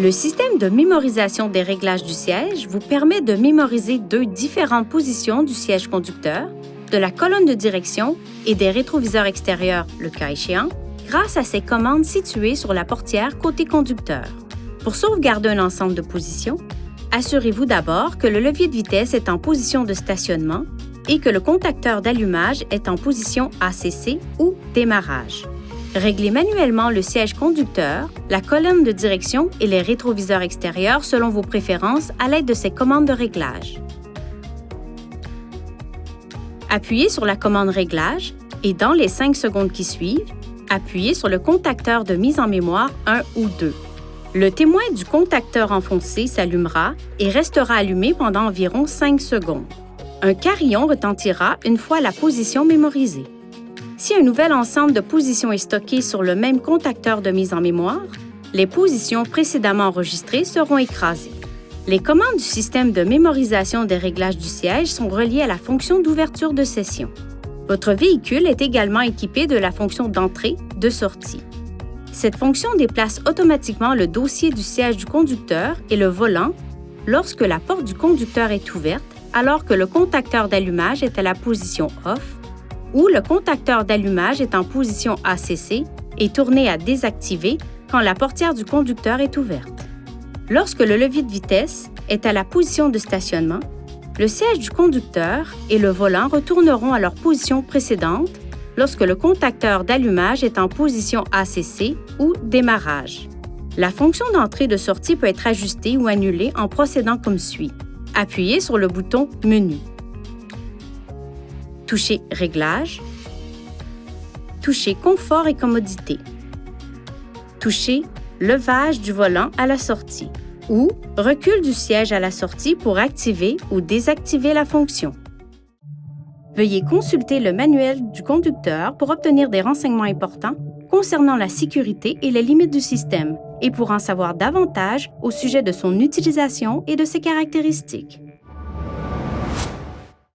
Le système de mémorisation des réglages du siège vous permet de mémoriser 2 différentes positions du siège conducteur, de la colonne de direction et des rétroviseurs extérieurs, le cas échéant, grâce à ces commandes situées sur la portière côté conducteur. Pour sauvegarder un ensemble de positions, assurez-vous d'abord que le levier de vitesse est en position de stationnement et que le contacteur d'allumage est en position ACC ou démarrage. Réglez manuellement le siège conducteur, la colonne de direction et les rétroviseurs extérieurs selon vos préférences à l'aide de ces commandes de réglage. Appuyez sur la commande Réglage et dans les 5 secondes qui suivent, appuyez sur le contacteur de mise en mémoire 1 ou 2. Le témoin du contacteur enfoncé s'allumera et restera allumé pendant environ 5 secondes. Un carillon retentira une fois la position mémorisée. Si un nouvel ensemble de positions est stocké sur le même contacteur de mise en mémoire, les positions précédemment enregistrées seront écrasées. Les commandes du système de mémorisation des réglages du siège sont reliées à la fonction d'ouverture de session. Votre véhicule est également équipé de la fonction d'entrée-de-sortie. Cette fonction déplace automatiquement le dossier du siège du conducteur et le volant lorsque la porte du conducteur est ouverte, alors que le contacteur d'allumage est à la position off ou le contacteur d'allumage est en position ACC et tourné à désactiver quand la portière du conducteur est ouverte. Lorsque le levier de vitesse est à la position de stationnement, le siège du conducteur et le volant retourneront à leur position précédente lorsque le contacteur d'allumage est en position ACC ou démarrage. La fonction d'entrée-de-sortie peut être ajustée ou annulée en procédant comme suit. Appuyez sur le bouton Menu. Touchez Réglages. Touchez Confort et commodité. Touchez Levage du volant à la sortie ou Recul du siège à la sortie pour activer ou désactiver la fonction. Veuillez consulter le manuel du conducteur pour obtenir des renseignements importants concernant la sécurité et les limites du système et pour en savoir davantage au sujet de son utilisation et de ses caractéristiques.